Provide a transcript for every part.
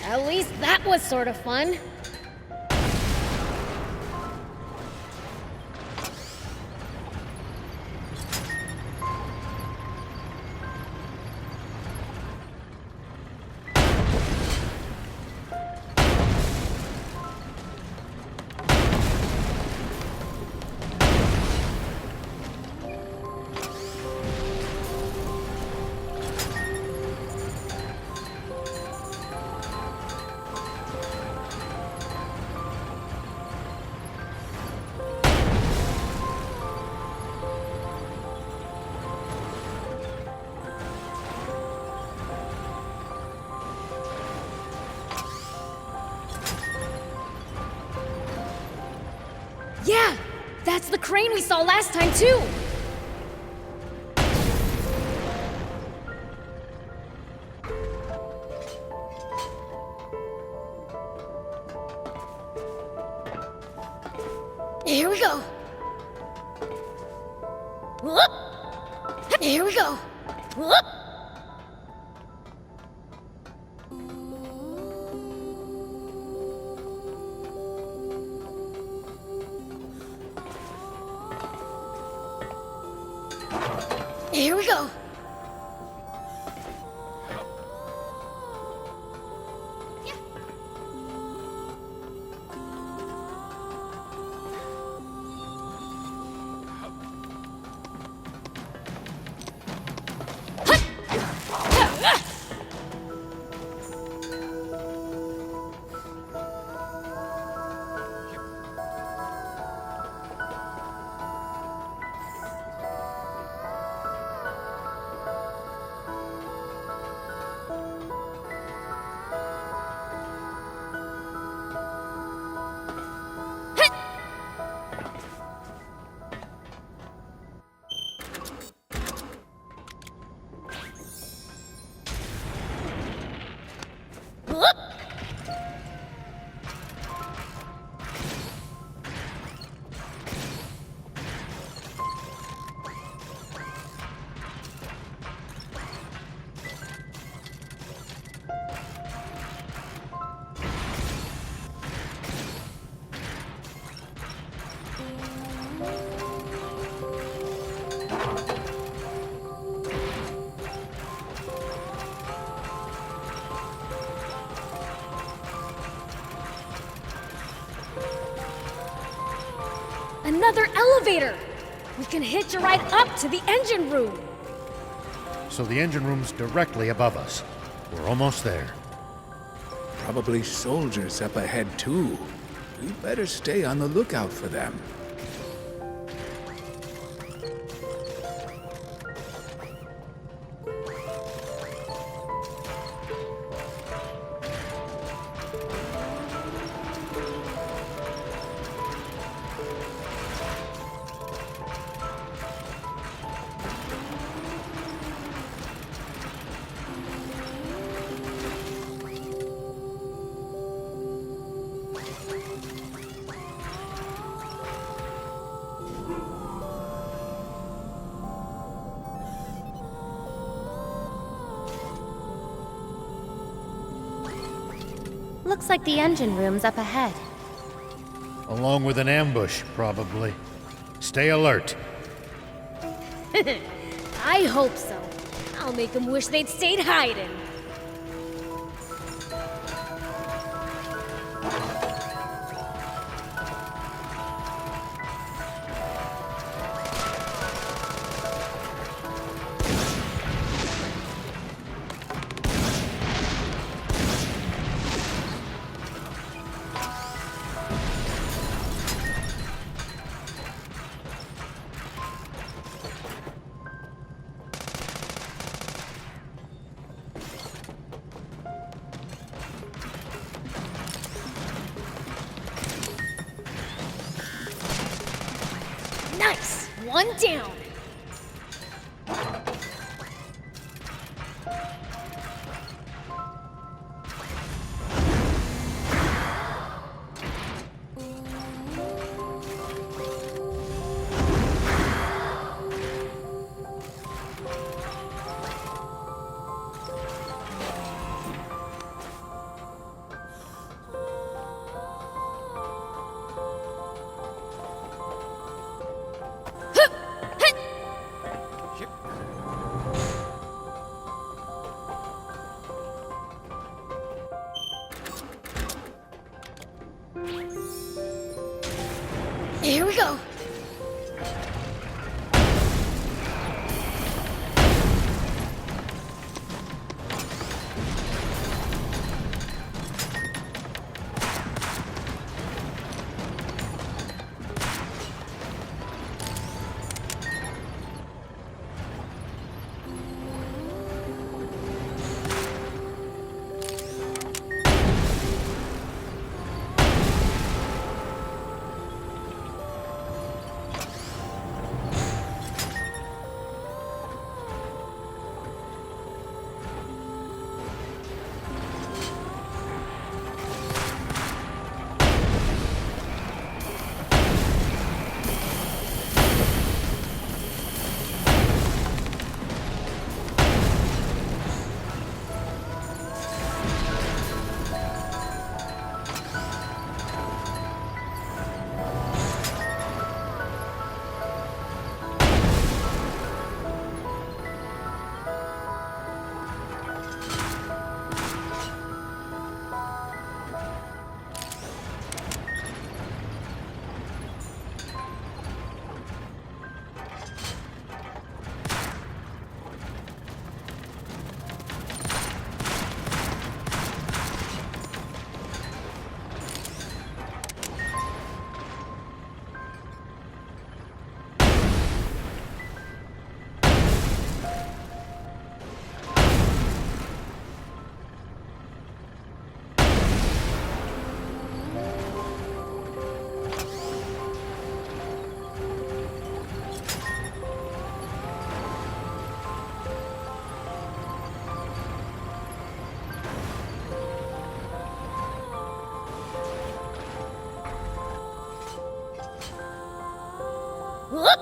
At least that was sort of fun. Yeah! That's the crane we saw last time, too! Here we go! Whoop! Here we go! Whoop! Here we go! Another elevator! We can hitch a ride up to the engine room! So the engine room's directly above us. We're almost there. Probably soldiers up ahead too. We better stay on the lookout for them. Looks like the engine room's up ahead. Along with an ambush, probably. Stay alert. I hope so. I'll make them wish they'd stayed hiding. Nice! One down! Here we go. Whoop!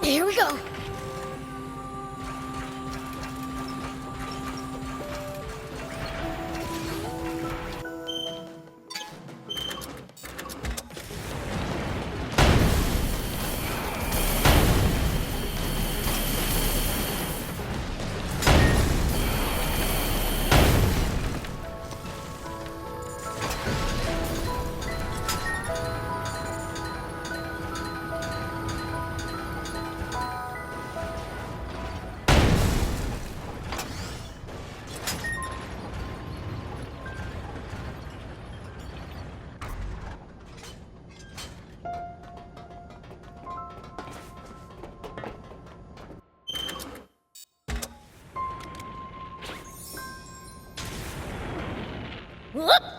Here we go. Whoop!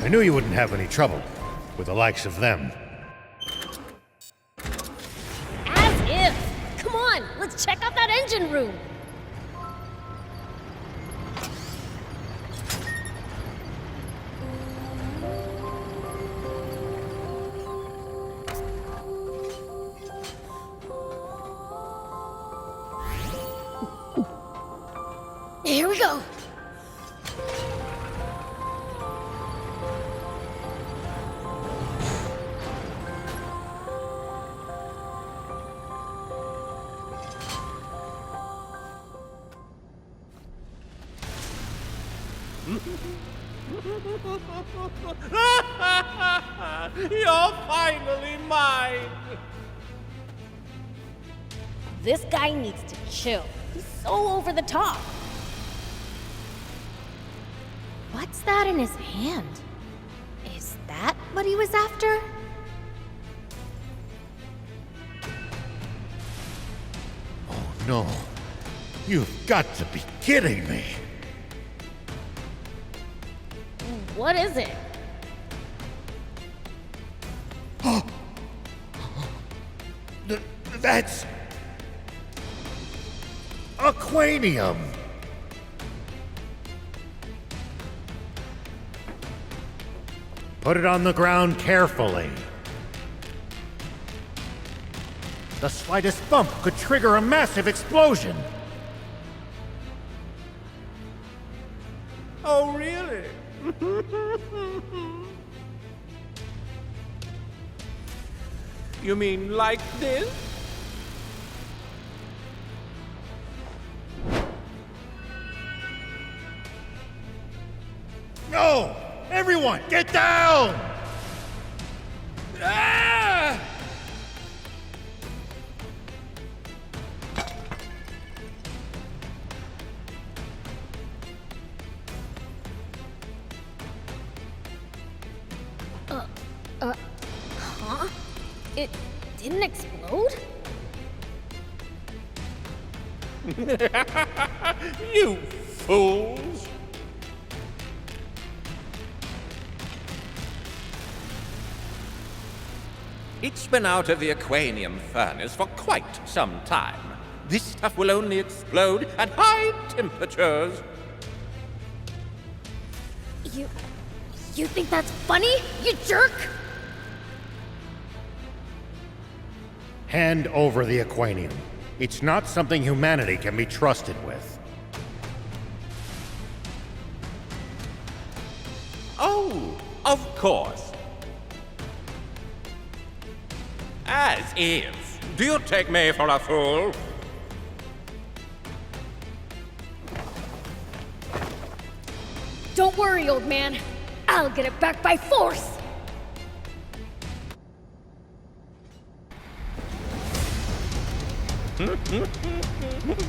I knew you wouldn't have any trouble with the likes of them. As if! Come on, let's check out that engine room! Here we go! You're finally mine! This guy needs to chill. He's so over the top. What's that in his hand? Is that what he was after? Oh no. You've got to be kidding me. What is it? That's... Aquanium! Put it on the ground carefully. The slightest bump could trigger a massive explosion. Oh, really? You mean like this? No! Everyone, get down! Ah! Huh? It didn't explode? You fools! It's been out of the Aquanium furnace for quite some time. This stuff will only explode at high temperatures. You think that's funny, you jerk? Hand over the Aquanium. It's not something humanity can be trusted with. Oh, of course. As if. Do you take me for a fool? Don't worry, old man. I'll get it back by force!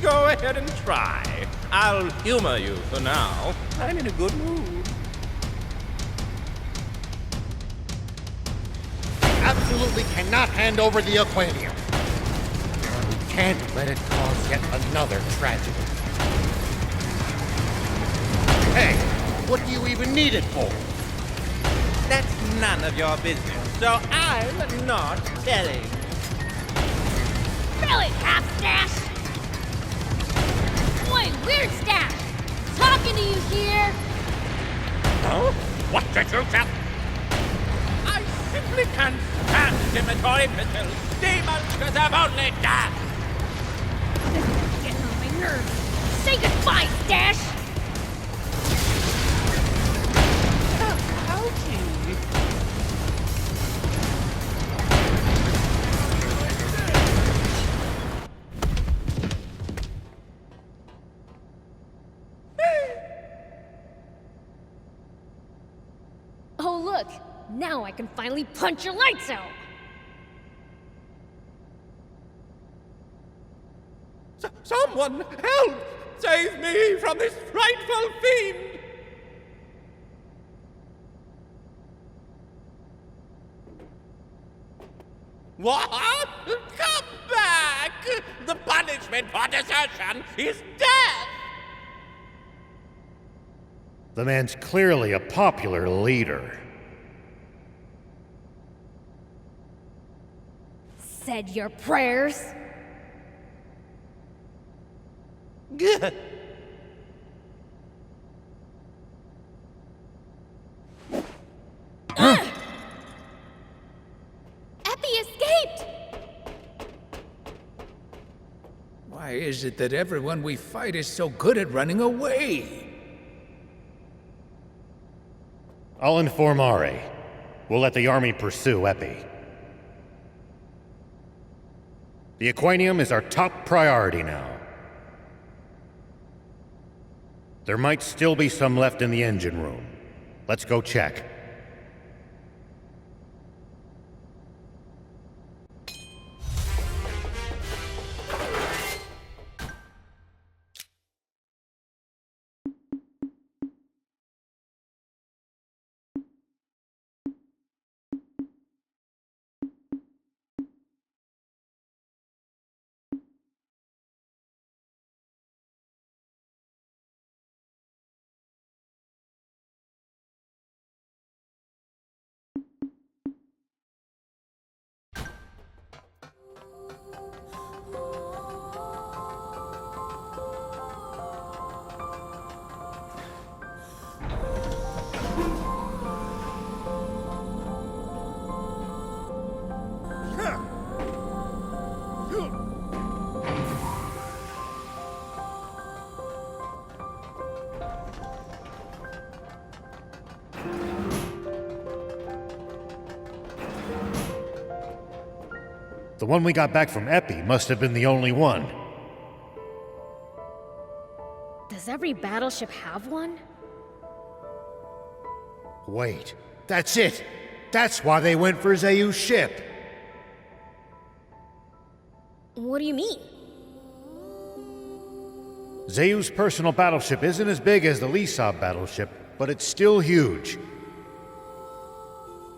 Go ahead and try. I'll humor you for now. I'm in a good mood. Absolutely cannot hand over the Aquanium. We can't let it cause yet another tragedy. Hey, what do you even need it for? That's none of your business, so I'm not telling. Really, half-stash? Boy, weird stash! Talking to you here! Huh? What did you tell? I simply can't stand inventory missiles. Demons deserve only death! This is getting on my nerves. Say goodbye, Stash! Ouchie. Oh, look! Now I can finally punch your lights out! Someone help! Save me from this frightful fiend! What? Come back! The punishment for desertion is death! The man's clearly a popular leader. Said your prayers? Gah. Epi escaped! Why is it that everyone we fight is so good at running away? I'll inform Ari. We'll let the army pursue Epi. The Aquanium is our top priority now. There might still be some left in the engine room. Let's go check. The one we got back from Epi must have been the only one. Does every battleship have one? Wait, that's it! That's why they went for Zayu's ship! What do you mean? Zayu's personal battleship isn't as big as the Lisab battleship, but it's still huge.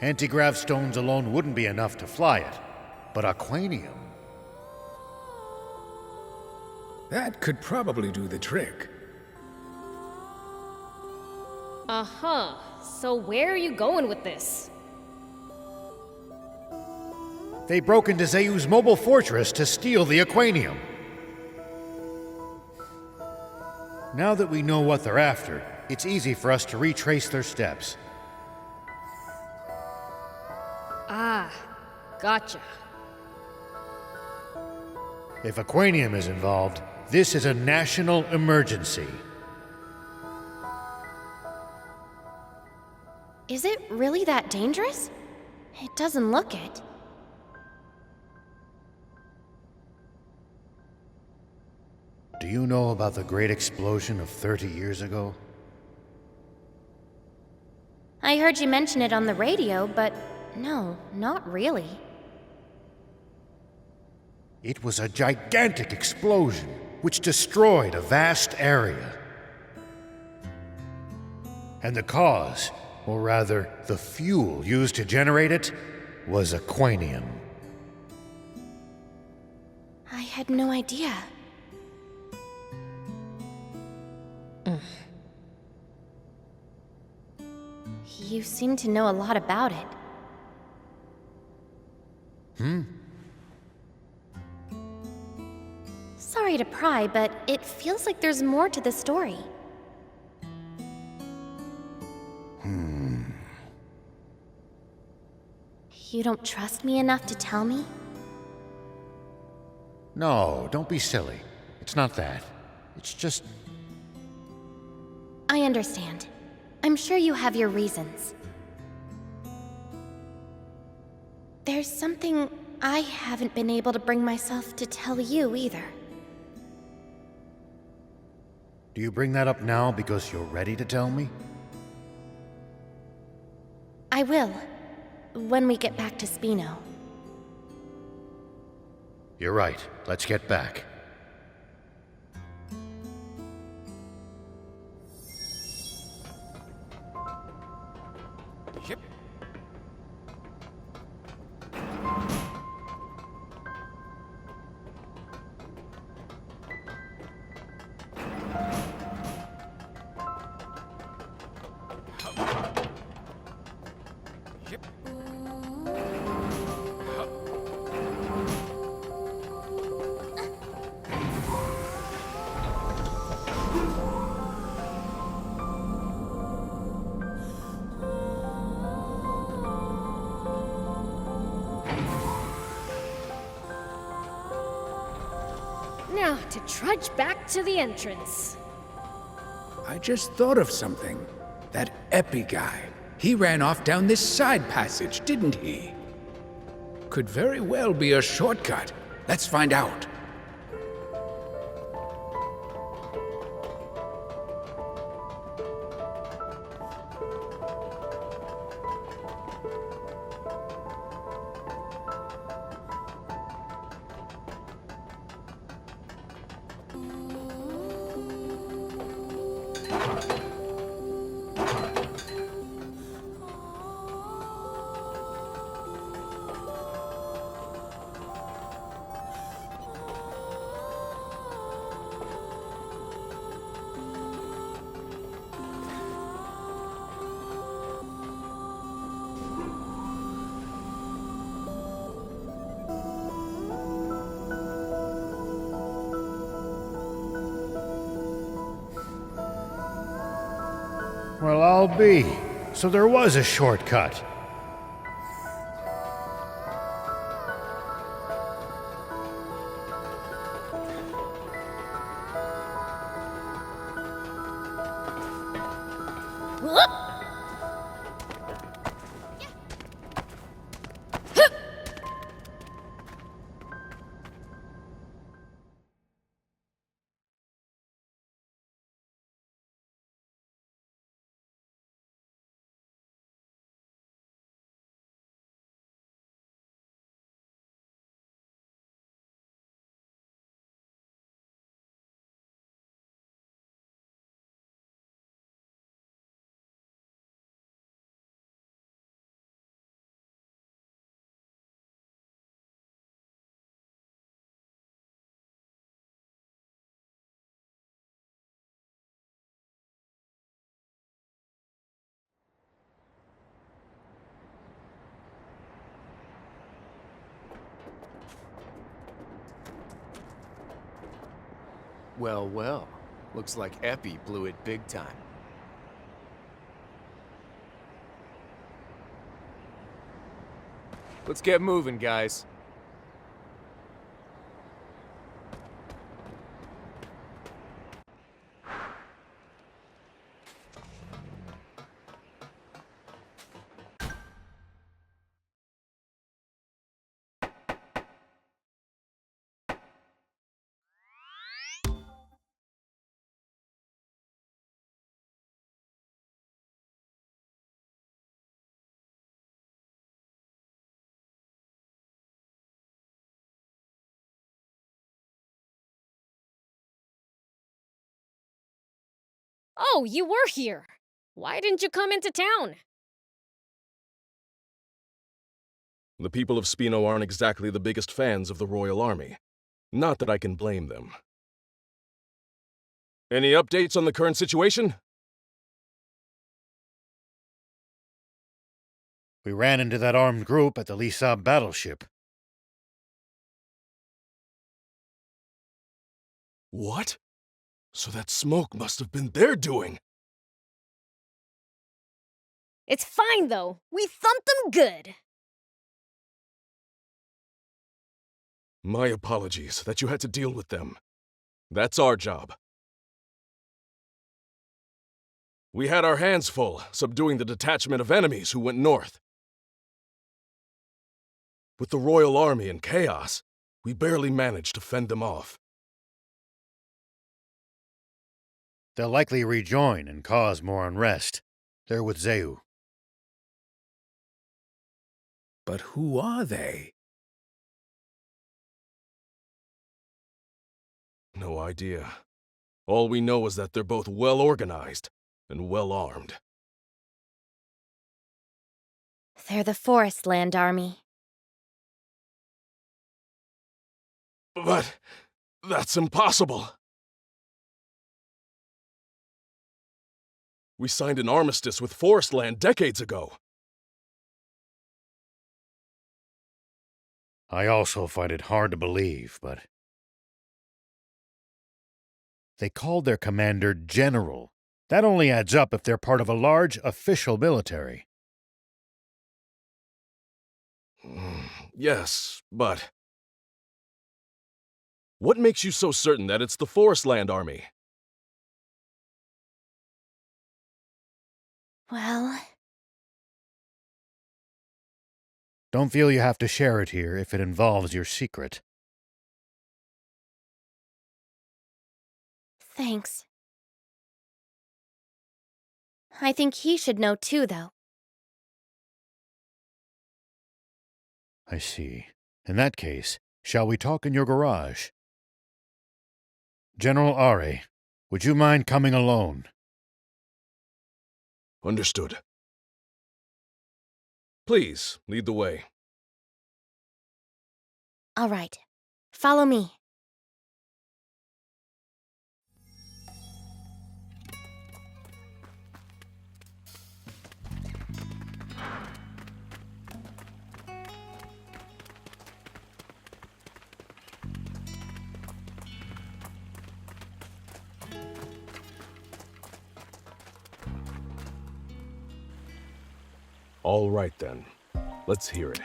Anti-grav stones alone wouldn't be enough to fly it, but Aquanium... That could probably do the trick. Uh-huh. So where are you going with this? They broke into Zayu's mobile fortress to steal the Aquanium. Now that we know what they're after, it's easy for us to retrace their steps. Ah, gotcha. If Aquanium is involved, this is a national emergency. Is it really that dangerous? It doesn't look it. Do you know about the great explosion of 30 years ago? I heard you mention it on the radio, but no, not really. It was a gigantic explosion which destroyed a vast area. And the cause, or rather, the fuel used to generate it, was Aquanium. I had no idea. You seem to know a lot about it. Sorry to pry, but it feels like there's more to the story. You don't trust me enough to tell me? No, don't be silly. It's not that. It's just... I understand. I'm sure you have your reasons. There's something I haven't been able to bring myself to tell you either. Do you bring that up now because you're ready to tell me? I will, when we get back to Spino. You're right. Let's get back. Ship. Now, to trudge back to the entrance. I just thought of something. That Epi guy. He ran off down this side passage, didn't he? Could very well be a shortcut. Let's find out. Well, I'll be. So there was a shortcut. Well, well. Looks like Epi blew it big time. Let's get moving, guys. Oh, you were here. Why didn't you come into town? The people of Spino aren't exactly the biggest fans of the Royal Army. Not that I can blame them. Any updates on the current situation? We ran into that armed group at the Lisab battleship. What? So that smoke must have been their doing. It's fine, though. We thumped them good. My apologies that you had to deal with them. That's our job. We had our hands full subduing the detachment of enemies who went north. With the Royal Army in chaos, we barely managed to fend them off. They'll likely rejoin and cause more unrest. They're with Zeu. But who are they? No idea. All we know is that they're both well organized and well armed. They're the Forest Land Army. But that's impossible. We signed an armistice with Forestland decades ago. I also find it hard to believe, but... They called their commander General. That only adds up if they're part of a large official military. Yes, but... What makes you so certain that it's the Forestland Army? Well, Don't feel you have to share it here if it involves your secret. thanks. I think he should know too, though. I see. In that case, shall we talk in your garage? General Are, would you mind coming alone? Understood. Please, lead the way. All right. Follow me. All right then. Let's hear it.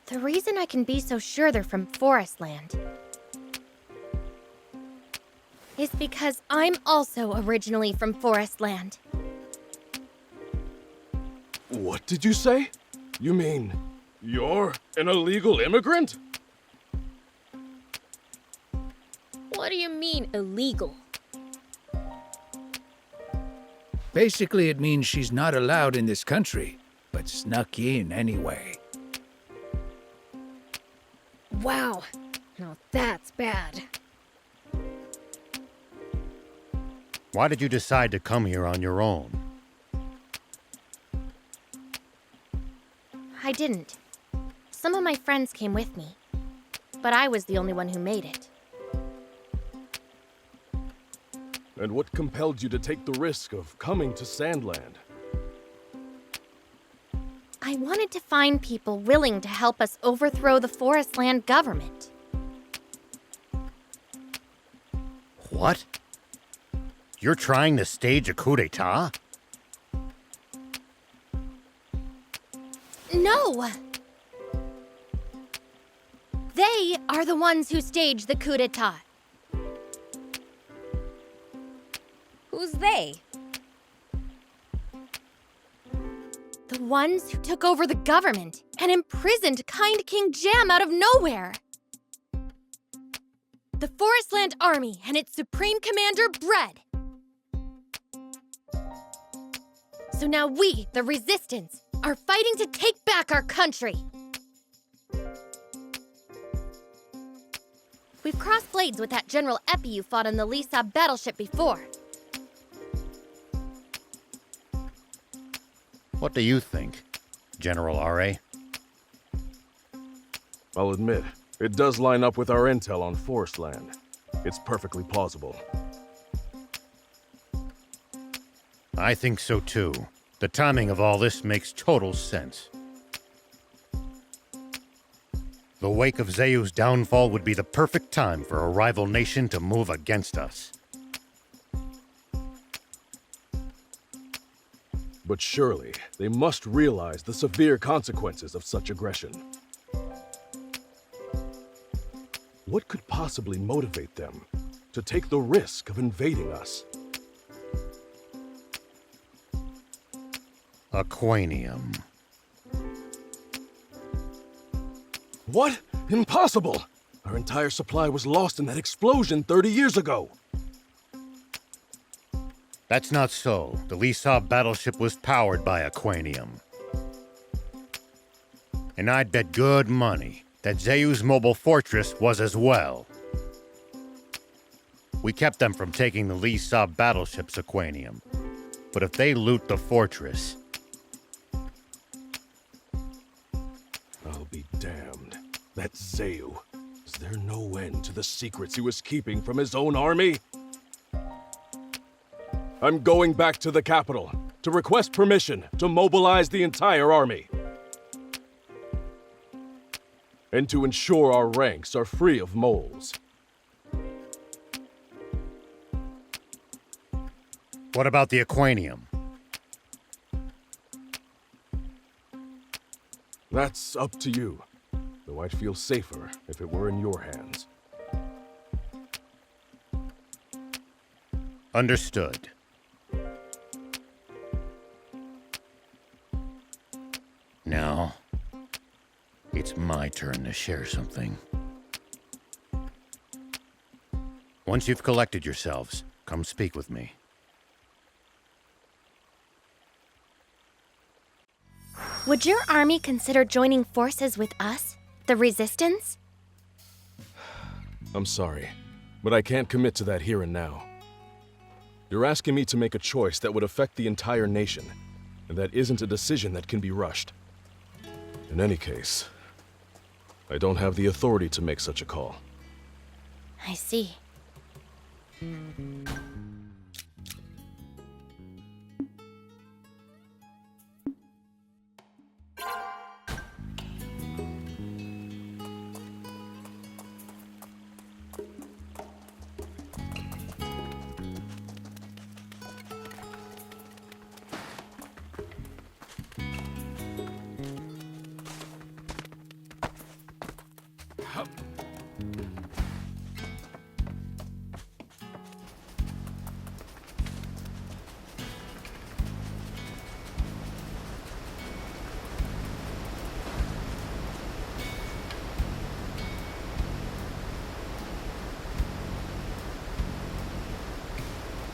The reason I can be so sure they're from Forestland is because I'm also originally from Forestland. What did you say? You mean you're an illegal immigrant? What do you mean, illegal? Basically, it means she's not allowed in this country, but snuck in anyway. Wow. Now that's bad. Why did you decide to come here on your own? I didn't. Some of my friends came with me, but I was the only one who made it. And what compelled you to take the risk of coming to Sandland? I wanted to find people willing to help us overthrow the Forestland government. What? You're trying to stage a coup d'etat? No! They are the ones who staged the coup d'etat. Who's they? The ones who took over the government and imprisoned Kind King Jam out of nowhere. The Forestland Army and its Supreme Commander, Bread. So now we, the Resistance, are fighting to take back our country. We've crossed blades with that General Epi you fought on the Lisa battleship before. What do you think, General Are? I'll admit, it does line up with our intel on Forestland. It's perfectly plausible. I think so too. The timing of all this makes total sense. The wake of Zeu's downfall would be the perfect time for a rival nation to move against us. But surely, they must realize the severe consequences of such aggression. What could possibly motivate them to take the risk of invading us? Aquanium. What? Impossible! Our entire supply was lost in that explosion 30 years ago! That's not so. The Lisa battleship was powered by Aquanium. And I'd bet good money that Zeu's mobile fortress was as well. We kept them from taking the Lisa battleship's Aquanium. But if they loot the fortress... I'll be damned. That Zeu. Is there no end to the secrets he was keeping from his own army? I'm going back to the capital to request permission to mobilize the entire army. And to ensure our ranks are free of moles. What about the Aquanium? That's up to you. though I'd feel safer if it were in your hands. Understood. Now, it's my turn to share something. Once you've collected yourselves, come speak with me. Would your army consider joining forces with us, the Resistance? I'm sorry, but I can't commit to that here and now. You're asking me to make a choice that would affect the entire nation, and that isn't a decision that can be rushed. In any case, I don't have the authority to make such a call. I see.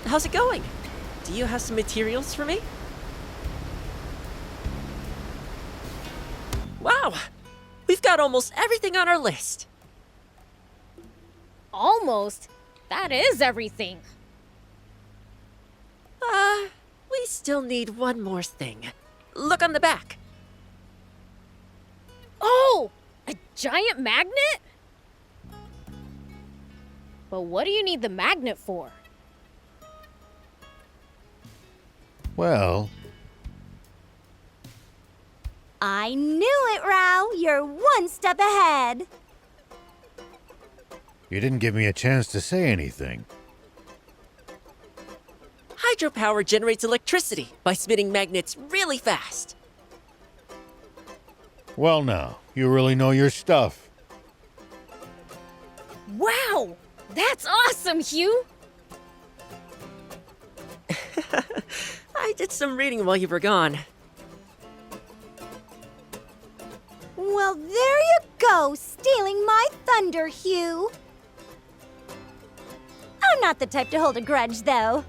How's it going? Do you have some materials for me? Wow! We've got almost everything on our list. Almost. That is everything. We still need one more thing. Look on the back. Oh! A giant magnet? But what do you need the magnet for? Well, I knew it, Rao! You're one step ahead! you didn't give me a chance to say anything. Hydropower generates electricity by spinning magnets really fast. Well now, you really know your stuff. Wow! That's awesome, Hugh! I did some reading while you were gone. Well, there you go, stealing my thunder, Hugh! I'm not the type to hold a grudge, though.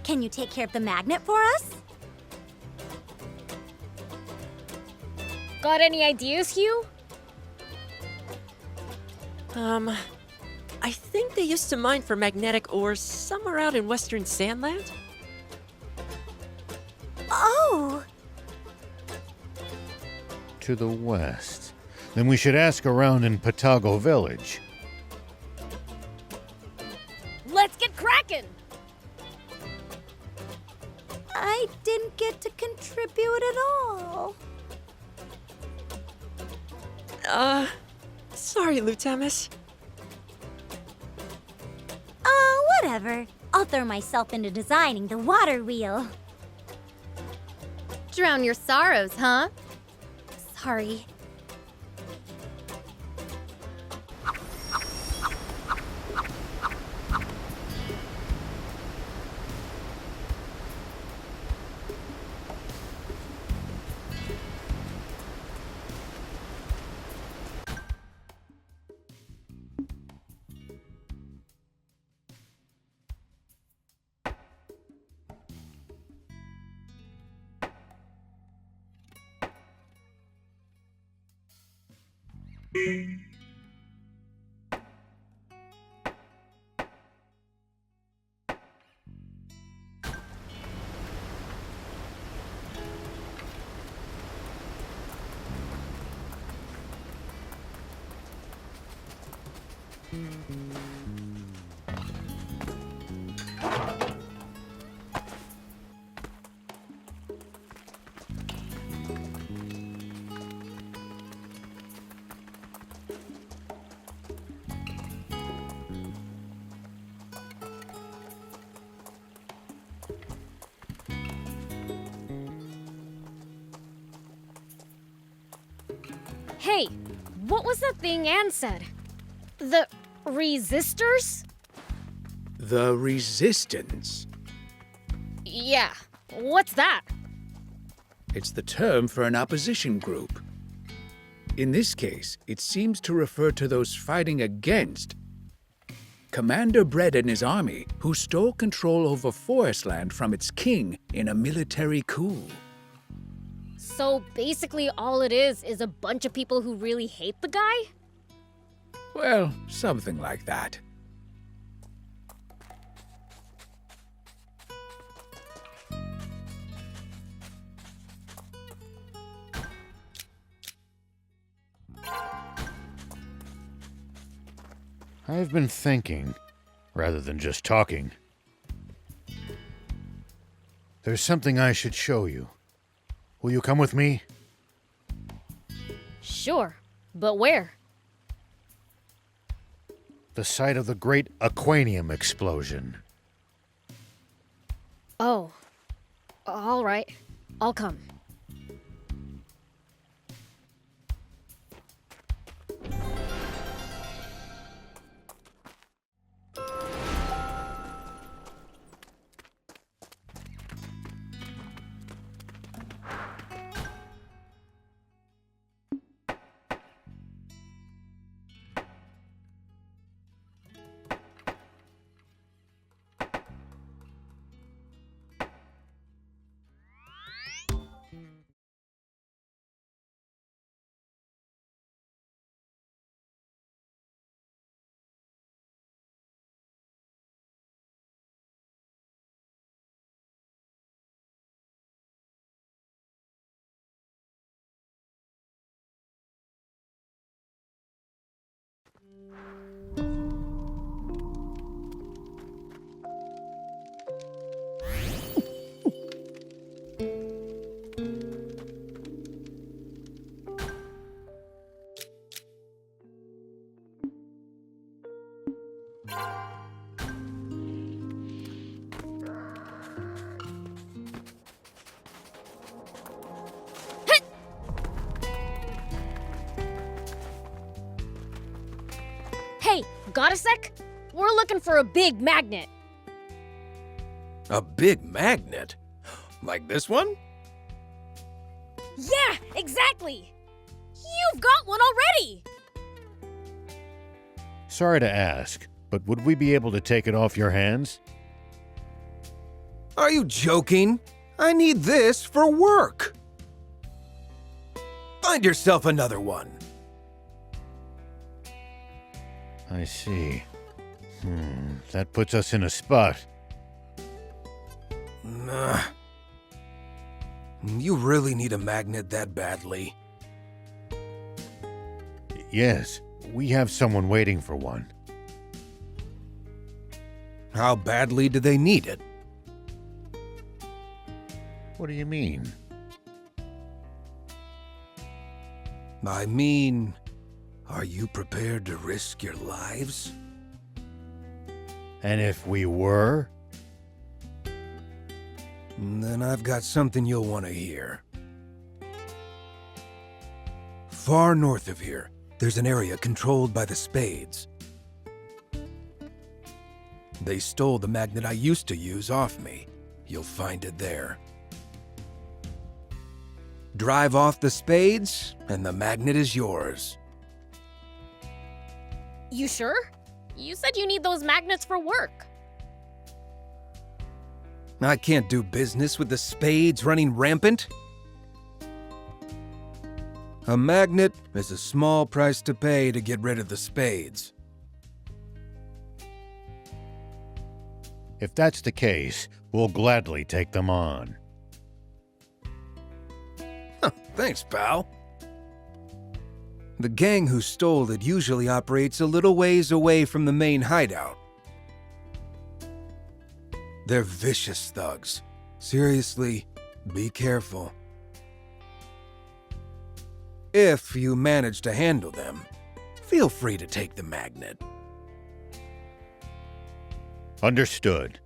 Can you take care of the magnet for us? Got any ideas, Hugh? I think they used to mine for magnetic ores somewhere out in western Sandland. Oh! To the west. Then we should ask around in Patago Village. Let's get cracking! I didn't get to contribute at all. Sorry, Lutamus. Whatever. I'll throw myself into designing the water wheel. Drown your sorrows, huh? Sorry. Hey, what was that thing Anne said? The resistors? The Resistance. Yeah, what's that? It's the term for an opposition group. In this case, it seems to refer to those fighting against Commander Brett and his army, who stole control over Forestland from its king in a military coup. So basically all it is a bunch of people who really hate the guy? Well, something like that. I've been thinking, rather than just talking. There's something I should show you. Will you come with me? Sure, but where? The site of the great Aquanium explosion. Oh, all right. I'll come. Hey, got a sec? We're looking for a big magnet. A big magnet? Like this one? Yeah, exactly! You've got one already! Sorry to ask, but would we be able to take it off your hands? Are you joking? I need this for work. Find yourself another one. I see. That puts us in a spot. Nah. You really need a magnet that badly? Yes, we have someone waiting for one. How badly do they need it? What do you mean? I mean, are you prepared to risk your lives? And if we were? Then I've got something you'll want to hear. Far north of here, there's an area controlled by the Spades. They stole the magnet I used to use off me. You'll find it there. Drive off the Spades, and the magnet is yours. You sure? You said you need those magnets for work. I can't do business with the Spades running rampant. A magnet is a small price to pay to get rid of the Spades. If that's the case, we'll gladly take them on. Thanks, pal. The gang who stole it usually operates a little ways away from the main hideout. They're vicious thugs. Seriously, be careful. If you manage to handle them, feel free to take the magnet. Understood.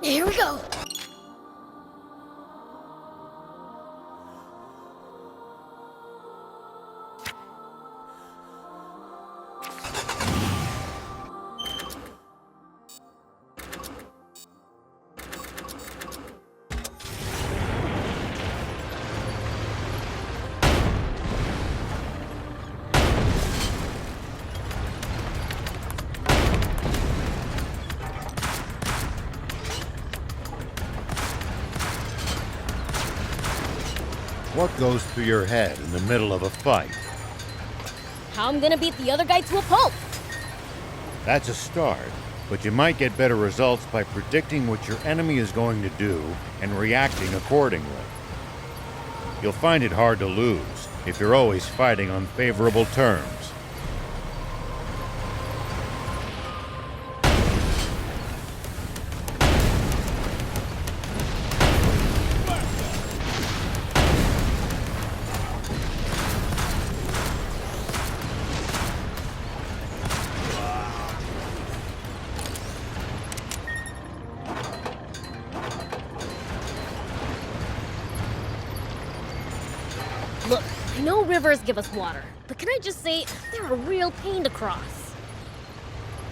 Here we go. What goes through your head in the middle of a fight? How I'm gonna beat the other guy to a pulp. That's a start, but you might get better results by predicting what your enemy is going to do and reacting accordingly. You'll find it hard to lose if you're always fighting on favorable terms. Look, I know rivers give us water, but can I just say, they're a real pain to cross.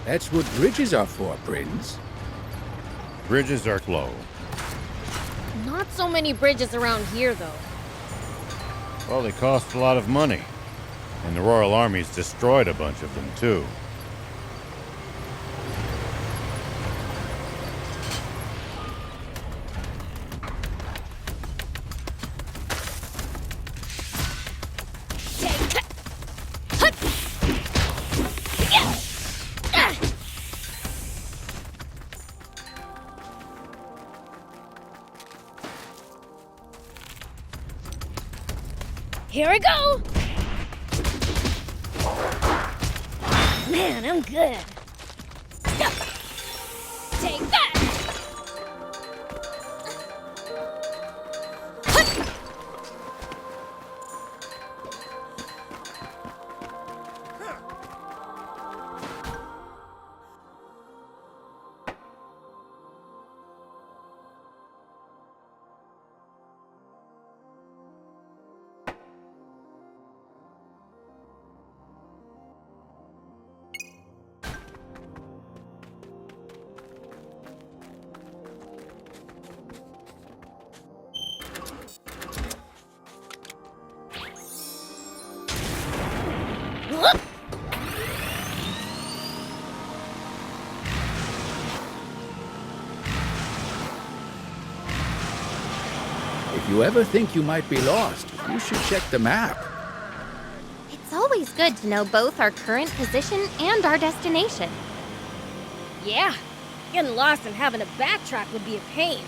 That's what bridges are for, Prince. Bridges are slow. Not so many bridges around here, though. Well, they cost a lot of money. And the Royal Army's destroyed a bunch of them, too. Here we go! Man, I'm good. Take that! If you ever think you might be lost, you should check the map. It's always good to know both our current position and our destination. Yeah, getting lost and having to backtrack would be a pain.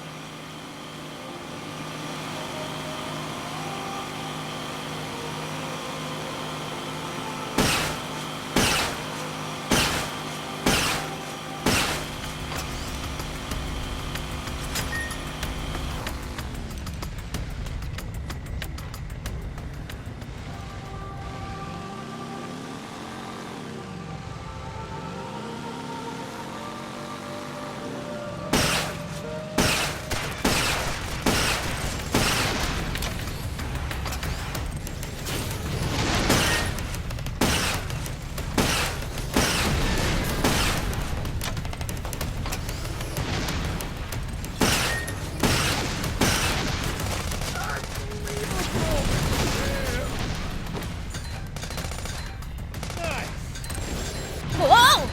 Whoa!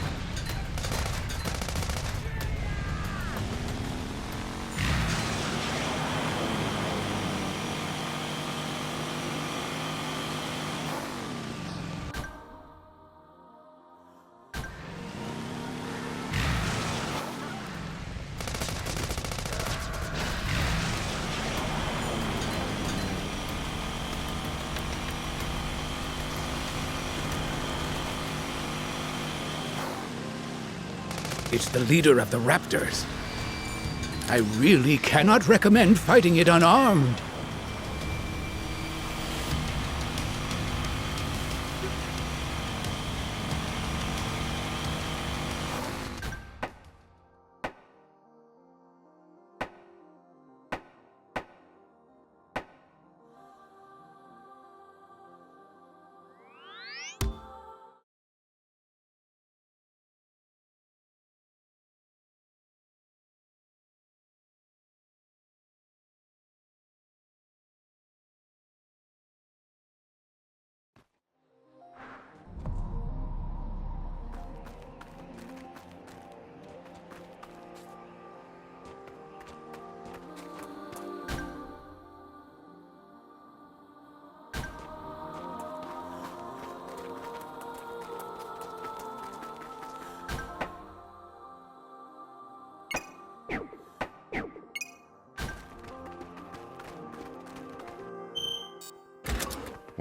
It's the leader of the Raptors. I really cannot recommend fighting it unarmed.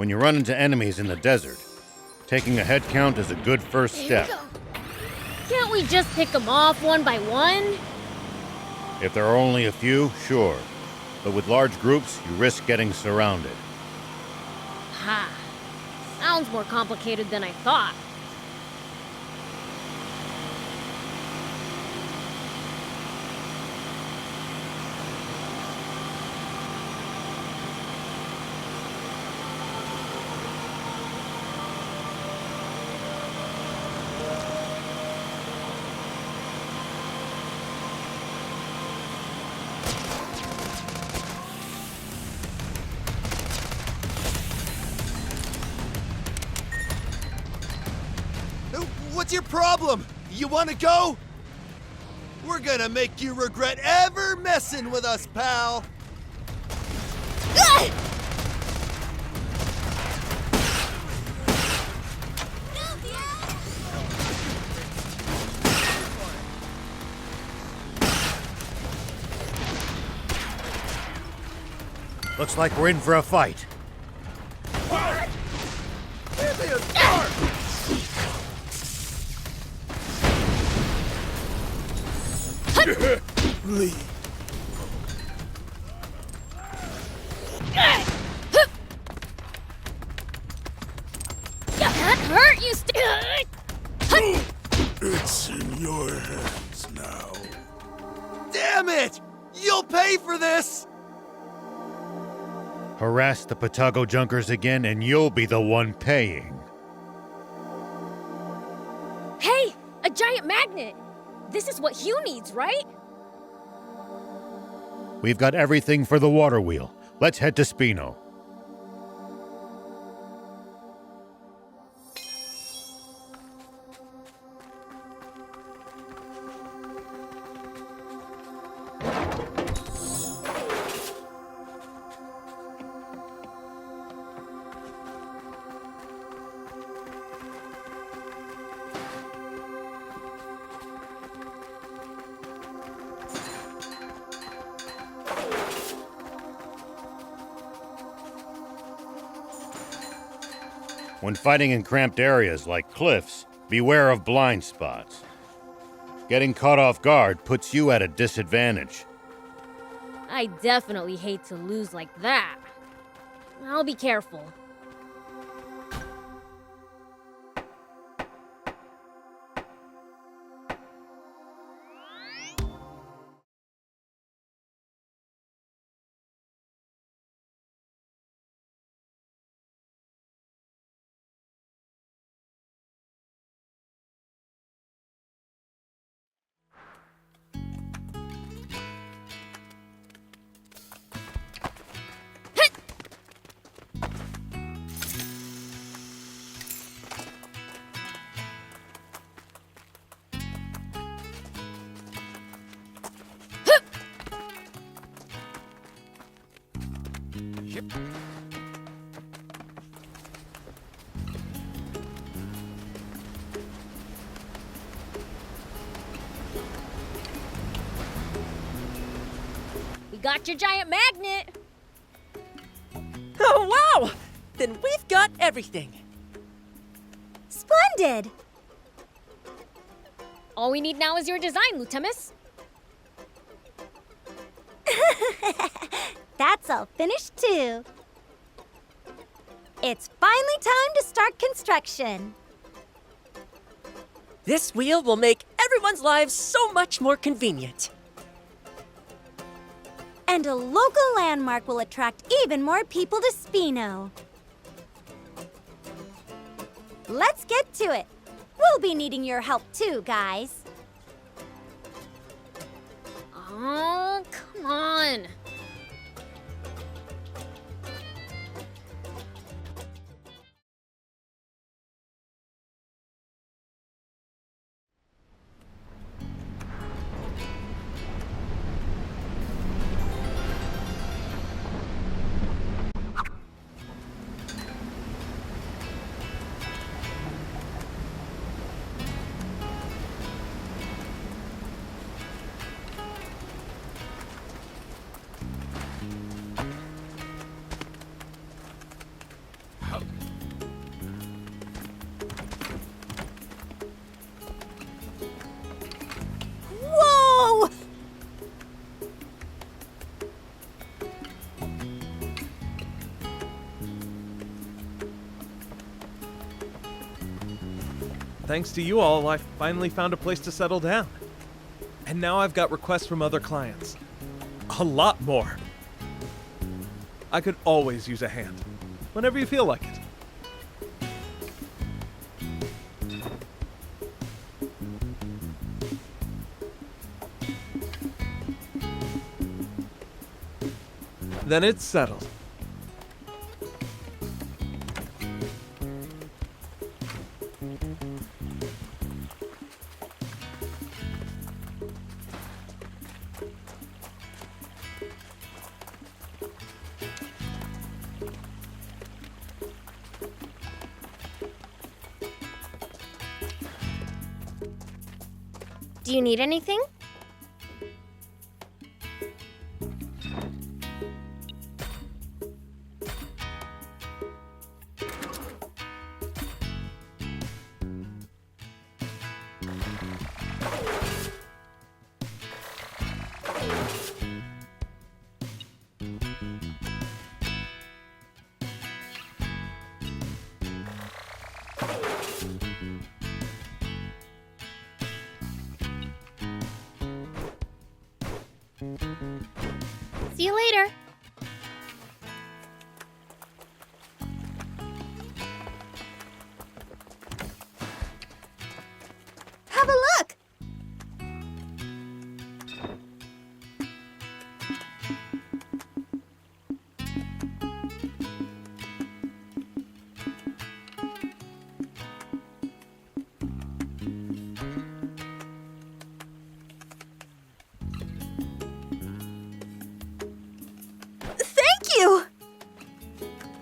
when you run into enemies in the desert, taking a head count is a good first step. Can't we just pick them off one by one? If there are only a few, sure. But with large groups, you risk getting surrounded. Ha. Sounds more complicated than I thought. What's your problem? You wanna go? We're gonna make you regret ever messing with us, pal. Looks like we're in for a fight. Give me a start! Leave. That hurt, you It's in your hands now. Damn it! You'll pay for this! Harass the Patago Junkers again and you'll be the one paying. Hey, a giant magnet! This is what Hugh needs, right? We've got everything for the water wheel. Let's head to Spino. When fighting in cramped areas like cliffs, beware of blind spots. Getting caught off guard puts you at a disadvantage. I definitely hate to lose like that. I'll be careful. We got your giant magnet! Oh, wow! Then we've got everything. Splendid! All we need now is your design, Lutemus. That's all finished too. It's finally time to start construction. This wheel will make everyone's lives so much more convenient. And a local landmark will attract even more people to Spino. Let's get to it. We'll be needing your help too, guys. Oh, come on. thanks to you all, I finally found a place to settle down. And now I've got requests from other clients. A lot more. I could always use a hand, whenever you feel like it. Then it's settled. Do you need anything? See you later. Have a look! Thank you!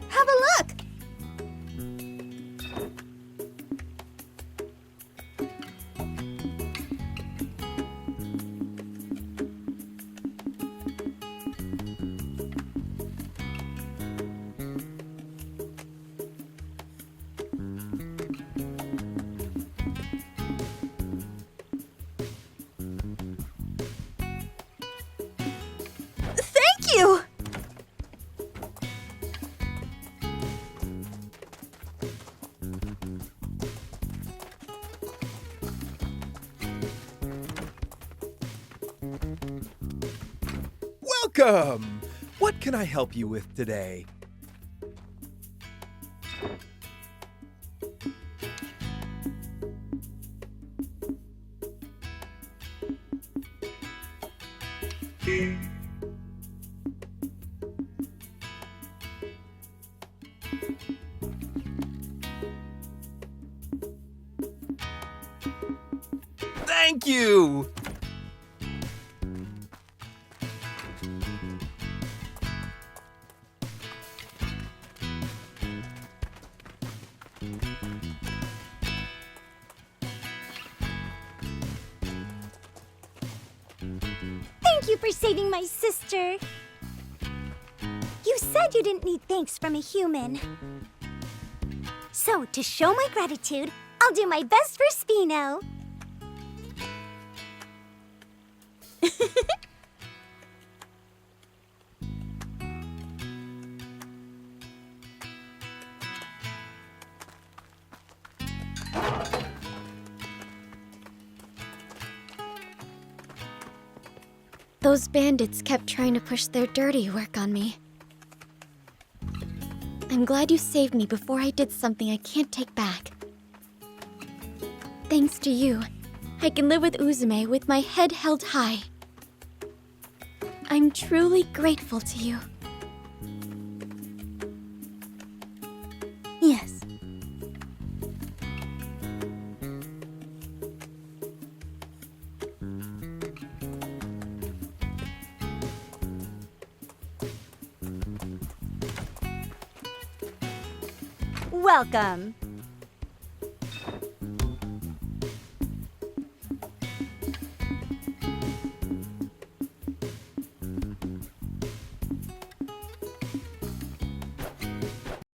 Have a look! Thank you! Welcome! What can I help you with today? Thank you! Thank you for saving my sister. You said you didn't need thanks from a human. So, to show my gratitude, I'll do my best for Spino. Those bandits kept trying to push their dirty work on me. I'm glad you saved me before I did something I can't take back. Thanks to you, I can live with Uzume with my head held high. I'm truly grateful to you. Yes. Welcome.